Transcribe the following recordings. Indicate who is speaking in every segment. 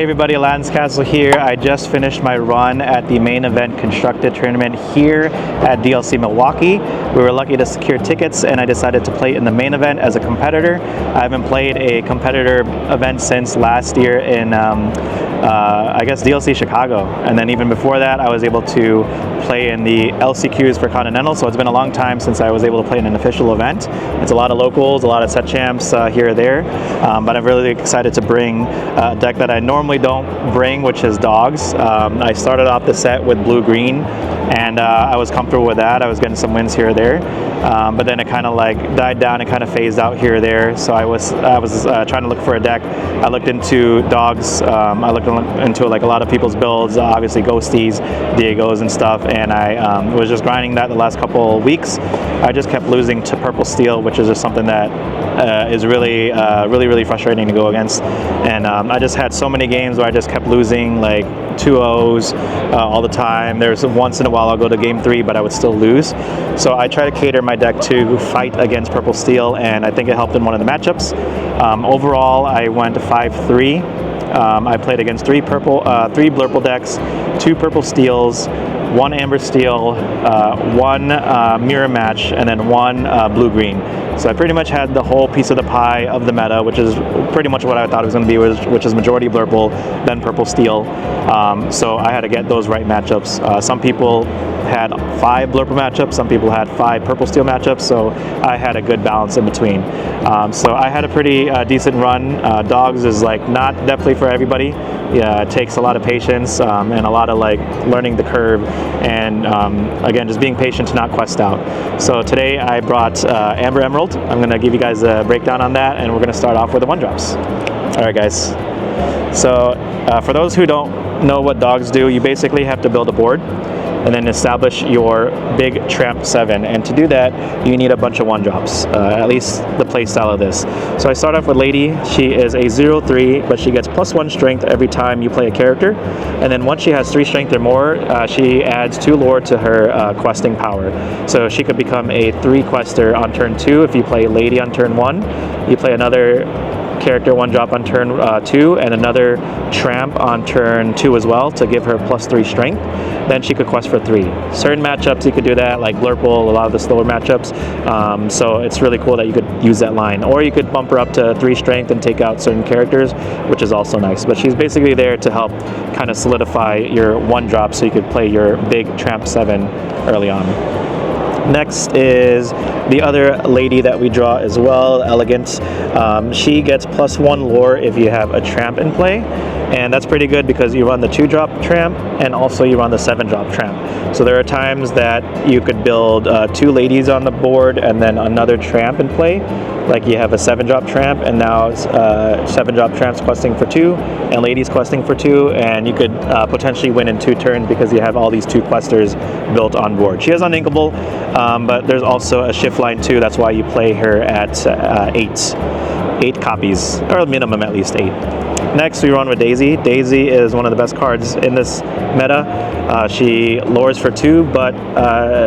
Speaker 1: everybody, Lance Castle here. I just finished my run at the main event constructed tournament here at DLC Milwaukee. We were lucky to secure tickets and I decided to play in the main event as a competitor. I haven't played a competitor event since last year in I guess DLC Chicago, and then even before that I was able to play in the LCQs for Continental, so it's been a long time since I was able to play in an official event. It's a lot of locals, a lot of set champs here or there, but I'm really excited to bring a deck that I normally don't bring, which is dogs. I started off the set with blue-green, and I was comfortable with that. I was getting some wins here or there, but then it kind of like died down and kind of phased out here or there, so I was trying to look for a deck. I looked into dogs, I looked into like a lot of people's builds, obviously Ghosties, Diegos and stuff, and I was just grinding that the last couple weeks. I just kept losing to Purple Steel, which is just something that is really frustrating to go against, and I just had so many games where I just kept losing like 2-0s all the time. There's once in a while I'll go to game 3, but I would still lose. So I try to cater my deck to fight against Purple Steel, and I think it helped in one of the matchups. Overall, I went 5-3. I played against three Blurple decks, 2 Purple Steels, 1 Amber Steel, 1 Mirror Match, and then 1 Blue-Green. So I pretty much had the whole piece of the pie of the meta, which is pretty much what I thought it was going to be, which is majority Blurple, then Purple Steel. So I had to get those right matchups. Some people had 5 Blurple matchups, some people had 5 Purple Steel matchups, so I had a good balance in between. So I had a pretty decent run. Dogs is like not definitely for everybody. Yeah, it takes a lot of patience and a lot of like learning the curve, and again, just being patient to not quest out. So today I brought Amber Emerald. I'm going to give you guys a breakdown on that, and we're going to start off with the 1-drops. Alright guys, so for those who don't know what dogs do, you basically have to build a board and then establish your big Tramp 7, and to do that you need a bunch of 1-drops, at least the play style of this. So I start off with Lady. She is a 0-3, but she gets +1 strength every time you play a character, and then once she has 3 strength or more, she adds 2 lore to her questing power. So she could become a 3 quester on turn 2 if you play Lady on turn 1. You play another character 1-drop on turn 2 and another Tramp on turn 2 as well to give her +3 strength. Then she could quest for 3. Certain matchups you could do that, like Blurple, a lot of the slower matchups. So it's really cool that you could use that line, or you could bump her up to 3 strength and take out certain characters, which is also nice. But she's basically there to help kind of solidify your 1-drop so you could play your big Tramp 7 early on. Next is the other lady that we draw as well, Elegant. She gets +1 lore if you have a Tramp in play, and that's pretty good because you run the 2-drop Tramp and also you run the 7-drop Tramp. So there are times that you could build 2 ladies on the board and then another Tramp in play, like you have a 7-drop Tramp and now 7-drop Tramps questing for 2 and ladies questing for 2, and you could potentially win in 2 turns because you have all these 2 questers built on board. She is uninkable, but there's also a shift line too. That's why you play her at 8 copies, or minimum at least 8. Next we run with Daisy. Daisy is one of the best cards in this meta. She lures for 2, but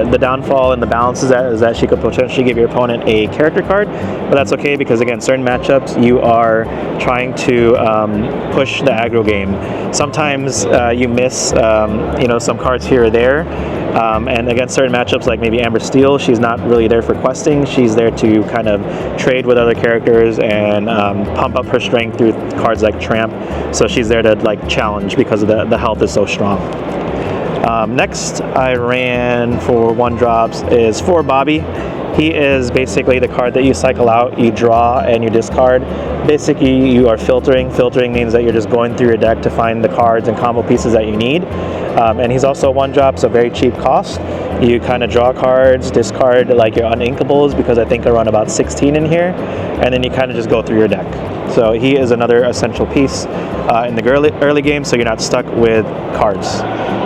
Speaker 1: the downfall and the balance is that she could potentially give your opponent a character card, but that's okay because again, certain matchups you are trying to push the aggro game. Sometimes you miss some cards here or there, and against certain matchups like maybe Amber Steel, she's not really there for questing. She's there to kind of trade with other characters and pump up her strength through cards like Tramp. So she's there to like challenge because of the health is so strong. Next I ran for 1-drops is for Bobby. He is basically the card that you cycle out, you draw, and you discard. Basically, you are filtering. Filtering means that you're just going through your deck to find the cards and combo pieces that you need. And he's also a 1-drop, so very cheap cost. You kind of draw cards, discard like your uninkables, because I think I run about 16 in here, and then you kind of just go through your deck. So he is another essential piece in the early game, so you're not stuck with cards.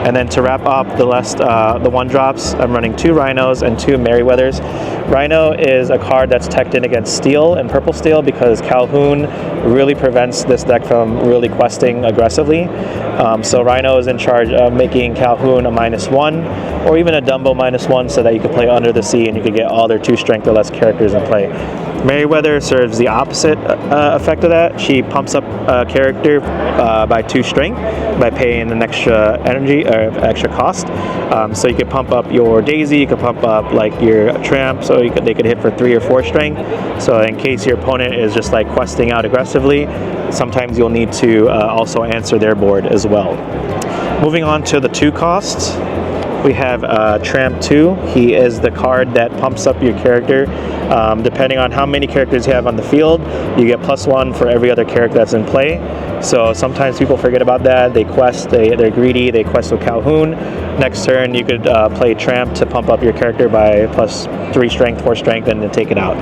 Speaker 1: And then to wrap up the 1-drops, I'm running 2 Rhinos and 2 Merryweathers. Rhino is a card that's teched in against Steel and Purple Steel because Calhoun really prevents this deck from really questing aggressively. So Rhino is in charge of making Calhoun a -1 or even a Dumbo -1 so that you could play Under the Sea and you could get all their 2 strength or less characters in play. Meriwether serves the opposite effect of that. She pumps up a character by 2 strength by paying an extra energy or extra cost. So you could pump up your Daisy, you could pump up like your Tramp, so they could hit for 3 or 4 strength. So in case your opponent is just like questing out aggressively, sometimes you'll need to also answer their board as well. Moving on to the 2 costs. We have Tramp 2. He is the card that pumps up your character. Depending on how many characters you have on the field, you get +1 for every other character that's in play. So sometimes people forget about that. They quest, they're greedy, they quest with Calhoun. Next turn, you could play Tramp to pump up your character by +3 strength, 4 strength, and then take it out.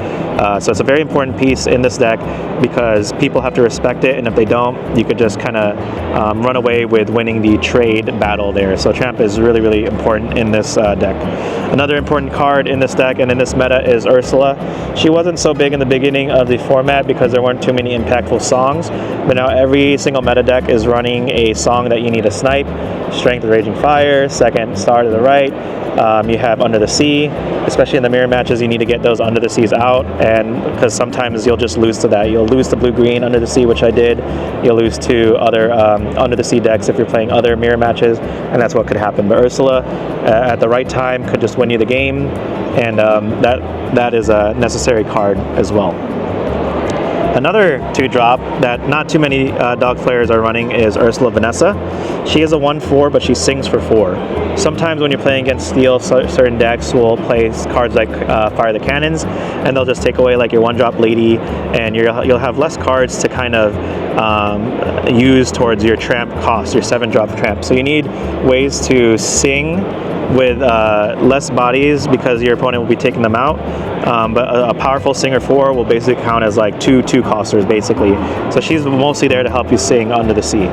Speaker 1: So it's a very important piece in this deck because people have to respect it, and if they don't, you could just kind of run away with winning the trade battle there. So Tramp is really, really important in this deck. Another important card in this deck and in this meta is Ursula. She wasn't so big in the beginning of the format because there weren't too many impactful songs, but now every single meta deck is running a song that you need to snipe. Strength of Raging Fire, second star to the right. You have Under the Sea, especially in the mirror matches, you need to get those Under the Seas out, and because sometimes you'll just lose to that. You'll lose to blue-green Under the Sea, which I did. You'll lose to other Under the Sea decks if you're playing other mirror matches, and that's what could happen. But Ursula, at the right time, could just win you the game, and that is a necessary card as well. Another 2-drop that not too many dog players are running is Ursula Vanessa. She is a 1/4, but she sings for 4. Sometimes when you're playing against Steel, certain decks will play cards like Fire the Cannons, and they'll just take away like your 1-drop lady, and you'll have less cards to kind of use towards your Tramp cost, your 7-drop Tramp. So you need ways to sing with less bodies because your opponent will be taking them out. But a powerful Singer 4 will basically count as like 2 2-costers basically. So she's mostly there to help you sing Under the Sea.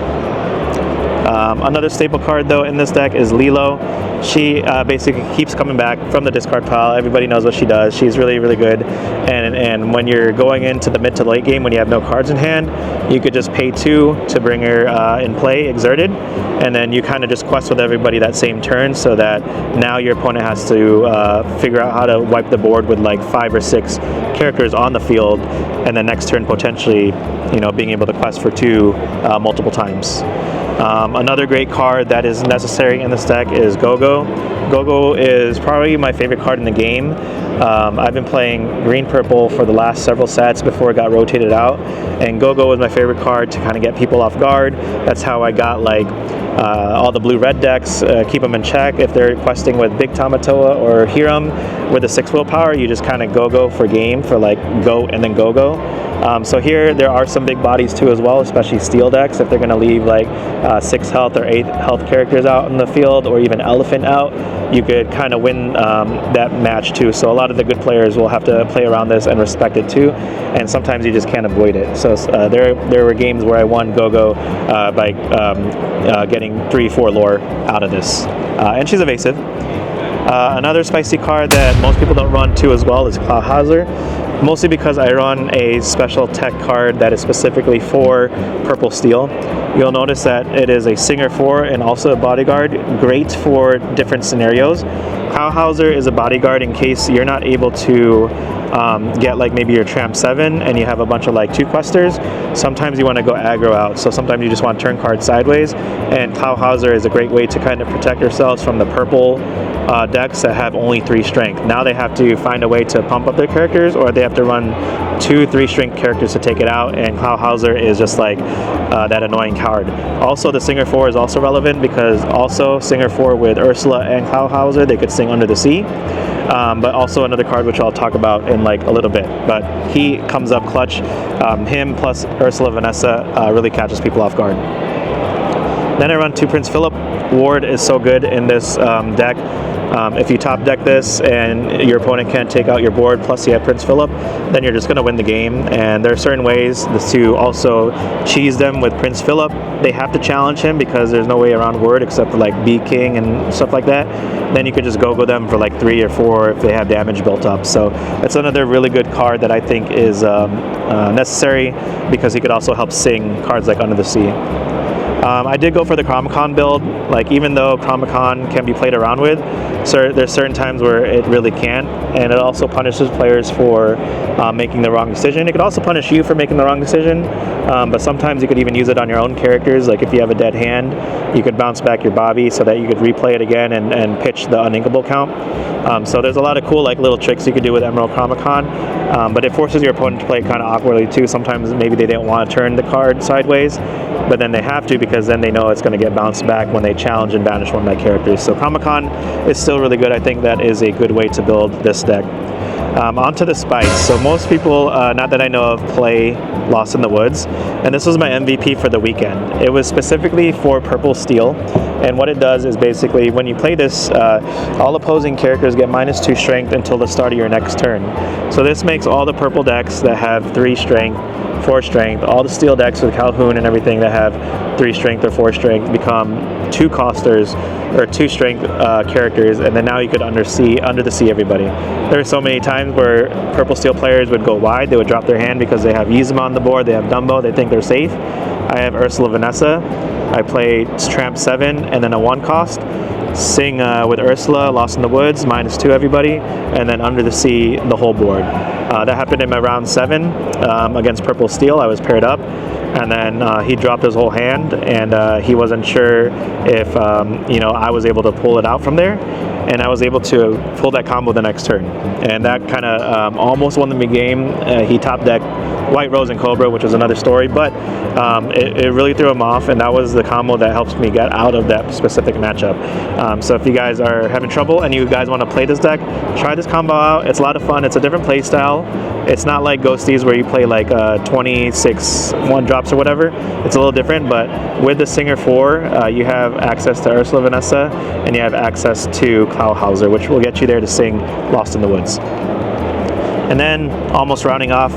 Speaker 1: Another staple card though in this deck is Lilo. She basically keeps coming back from the discard pile. Everybody knows what she does. She's really, really good. And when you're going into the mid to late game when you have no cards in hand, you could just pay 2 to bring her in play, Exerted, and then you kind of just quest with everybody that same turn so that now your opponent has to figure out how to wipe the board with like 5 or 6 characters on the field, and then next turn potentially, being able to quest for 2 multiple times. Another great card that is necessary in this deck is Go-Go. Go-Go is probably my favorite card in the game. I've been playing green-purple for the last several sets before it got rotated out, and Go-Go was my favorite card to kind of get people off guard. That's how I got like all the blue-red decks, keep them in check. If they're questing with Big Tamatoa or Hiram with a 6 willpower, you just kind of Go-Go for game for like Goat and then Go-Go. So here there are some big bodies too as well, especially Steel decks. If they're going to leave like 6 health or 8 health characters out in the field, or even Elephant out, you could kind of win that match too. So a lot of the good players will have to play around this and respect it too, and sometimes you just can't avoid it. So there were games where I won Go-Go by getting 3-4 lore out of this, and she's evasive. Another spicy card that most people don't run too as well is Clawhauser, mostly because I run a special tech card that is specifically for purple steel. You'll notice that it is a Singer 4 and also a bodyguard, great for different scenarios. Clawhauser is a bodyguard in case you're not able to get like maybe your Tramp 7 and you have a bunch of like 2 questers. Sometimes you want to go aggro out, so sometimes you just want to turn cards sideways, and Clawhauser is a great way to kind of protect yourselves from the purple decks that have only 3 strength. Now they have to find a way to pump up their characters, or they have to run 2 3-strength characters to take it out, and Clawhauser is just like that annoying card. Also, the Singer 4 is also relevant because also Singer 4 with Ursula and Clawhauser, they could sing Under the Sea. But also another card which I'll talk about in like a little bit, but he comes up clutch. Him plus Ursula Vanessa really catches people off guard. Then I run 2 Prince Philip. Ward is so good in this deck. If you top deck this and your opponent can't take out your board, plus you have Prince Philip, then you're just going to win the game. And there are certain ways to also cheese them with Prince Philip. They have to challenge him because there's no way around Ward except for like B King and stuff like that. Then you could just go them for like 3 or 4 if they have damage built up. So it's another really good card that I think is necessary because he could also help sing cards like Under the Sea. I did go for the Chronicon build. Like, even though Chronicon can be played around with, so there's certain times where it really can't, and it also punishes players for making the wrong decision. It could also punish you for making the wrong decision, but sometimes you could even use it on your own characters. Like, if you have a dead hand, you could bounce back your Bobby so that you could replay it again and pitch the uninkable count. So there's a lot of cool like little tricks you could do with Emerald Chronicon, but it forces your opponent to play kind of awkwardly too. Sometimes maybe they didn't want to turn the card sideways, but then they have to, because then they know it's going to get bounced back when they challenge and banish one of my characters. So Chronicon is still really good. I think that is a good way to build this deck. Onto the spice. So most people, not that I know of, play Lost in the Woods, and this was my MVP for the weekend. It was specifically for purple steel, and what it does is basically when you play this, all opposing characters get -2 strength until the start of your next turn. So this makes all the purple decks that have 3 strength, 4 strength, all the steel decks with Calhoun and everything that have 3 strength or 4 strength become 2 costers or 2 strength characters, and then now you could under the sea everybody. There are so many times where purple steel players would go wide. They would drop their hand because they have Yzma on the board, they have Dumbo, they think they're safe. I have Ursula Vanessa. I play Tramp 7 and then a 1 cost. Sing with Ursula, Lost in the Woods, -2 everybody, and then Under the Sea the whole board. That happened in my round 7 against Purple Steel. I was paired up, and then he dropped his whole hand, and he wasn't sure if I was able to pull it out from there, and I was able to pull that combo the next turn, and that kind of almost won the game. He top decked White Rose and Cobra, which was another story, but it really threw him off, and that was the combo that helps me get out of that specific matchup. So if you guys are having trouble and you guys want to play this deck, try this combo out. It's a lot of fun. It's a different play style. It's not like Ghosties where you play like 26 1-drops or whatever. It's a little different, but with the Singer 4, you have access to Ursula Vanessa, and you have access to Clawhauser, which will get you there to sing Lost in the Woods. And then, almost rounding off,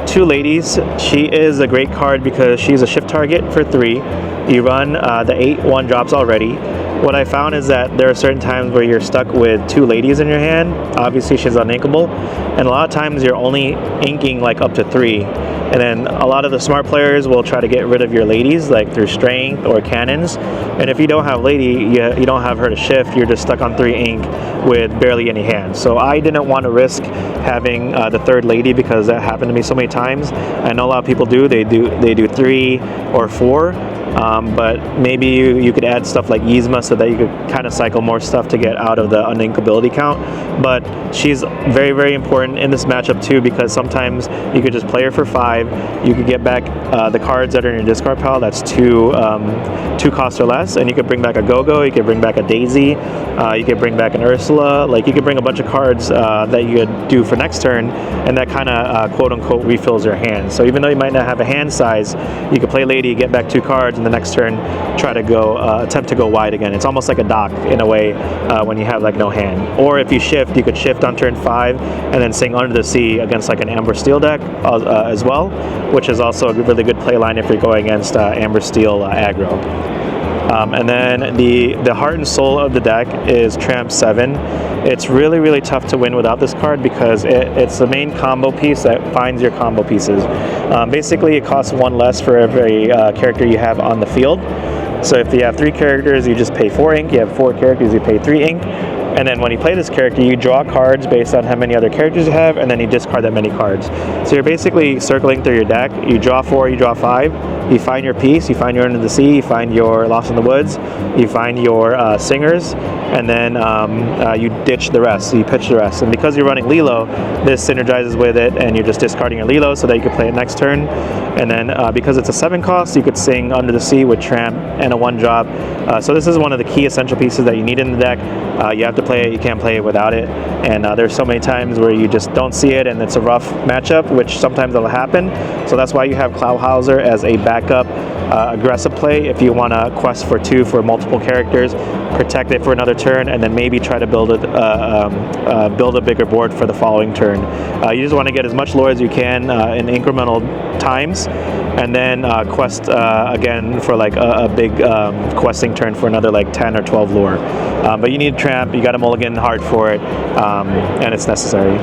Speaker 1: 2 ladies. She is a great card because she's a shift target for 3. You run the 8 1-drops already. What I found is that there are certain times where you're stuck with 2 ladies in your hand. Obviously she's uninkable, and a lot of times you're only inking like up to 3. And then a lot of the smart players will try to get rid of your ladies, like through strength or cannons. And if you don't have lady, you don't have her to shift, you're just stuck on 3 ink with barely any hands. So I didn't want to risk having the 3rd lady, because that happened to me so many times. I know a lot of people do. They do 3 or 4. But maybe you could add stuff like Yzma so that you could kind of cycle more stuff to get out of the uninkability count. But she's very, very important in this matchup too, because sometimes you could just play her for 5. You could get back the cards that are in your discard pile. That's 2 cost or less, and you could bring back a Go-Go. You could bring back a Daisy. You could bring back an Ursula. Like, you could bring a bunch of cards that you could do for next turn, and that kind of quote unquote refills your hand. So even though you might not have a hand size, you could play lady, get back 2 cards, and the next turn try to go attempt to go wide again. It's almost like a dock in a way when you have like no hand. Or if you shift, you could shift on turn 5 and then sing Under the Sea against like an Amber Steel deck as well, which is also a really good play line if you're going against Amber Steel aggro. And then the heart and soul of the deck is Tramp 7. It's really, really tough to win without this card because it's the main combo piece that finds your combo pieces. Basically, it costs 1 less for every character you have on the field. So if you have 3 characters, you just pay 4 ink. You have 4 characters, you pay 3 ink. And then when you play this character, you draw cards based on how many other characters you have, and then you discard that many cards. So you're basically circling through your deck. You draw 4, you draw 5, you find your piece, you find your Under the Sea, you find your Lost in the Woods, you find your Singers, and then you ditch the rest, so you pitch the rest. And because you're running Lilo, this synergizes with it, and you're just discarding your Lilo so that you can play it next turn. And then because it's a 7 cost, you could sing Under the Sea with Tramp and a 1-drop. So this is one of the key essential pieces that you need in the deck. You have to play it, you can't play it without it. And there's so many times where you just don't see it and it's a rough matchup, which sometimes will happen. So that's why you have Clawhauser as a backup aggressive play if you want to quest for 2 for multiple characters, protect it for another turn, and then maybe try to build a bigger board for the following turn. You just want to get as much lore as you can in incremental times, and then quest again for like a big questing turn for another like 10 or 12 lore. But you need Tramp, you got to mulligan hard for it, and it's necessary.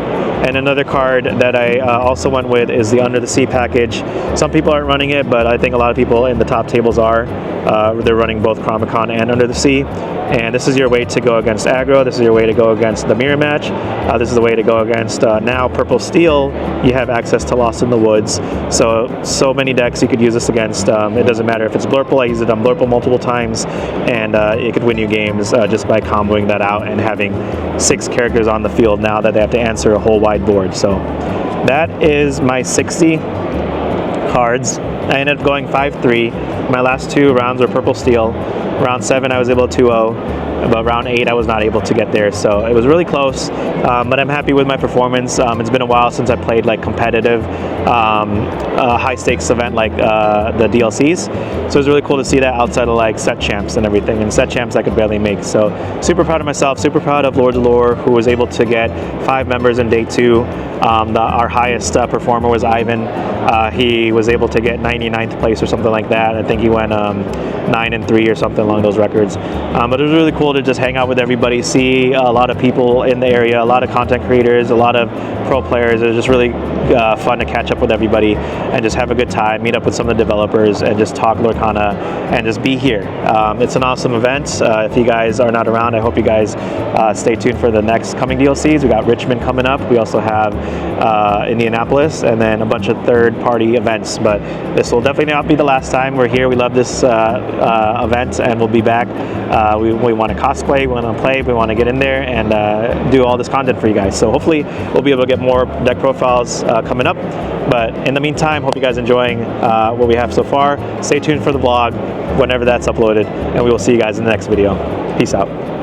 Speaker 1: And another card that I also went with is the Under the Sea package. Some people aren't running it, but I think a lot of people in the top tables are. They're running both Chronicon and Under the Sea. And this is your way to go against aggro. This is your way to go against the mirror match. This is the way to go against now Purple Steel. You have access to Lost in the Woods. So many decks you could use this against. It doesn't matter if it's Blurple. I used it on Blurple multiple times, and it could win you games just by comboing that out and having 6 characters on the field now that they have to answer a whole wide board. So that is my 60 cards. I ended up going 5-3. My last 2 rounds were Purple Steel. Round 7 I was able to 2-0, but round 8 I was not able to get there, so it was really close, but I'm happy with my performance. It's been a while since I played like competitive high stakes event like the DLCs, so it was really cool to see that outside of like set champs and everything, and set champs I could barely make. So super proud of myself, super proud of Lords of Lore, who was able to get 5 members in day 2. Our highest performer was Ivan. He was able to get 99th place or something like that. I think he went 9-3 or something along those records. But it was really cool to just hang out with everybody, see a lot of people in the area, a lot of content creators, a lot of pro players. It was just really fun to catch up with everybody and just have a good time, meet up with some of the developers, and just talk Lorcana and just be here. It's an awesome event. If you guys are not around, I hope you guys stay tuned for the next coming DLCs. We got Richmond coming up. We also have Indianapolis, and then a bunch of third-party events. But this will definitely not be the last time we're here. We love this event, and we'll be back. We want to cosplay, we want to play, we want to get in there and do all this content for you guys. So hopefully we'll be able to get more deck profiles coming up. But in the meantime, hope you guys enjoying what we have so far. Stay tuned for the vlog whenever that's uploaded, and we will see you guys in the next video. Peace out.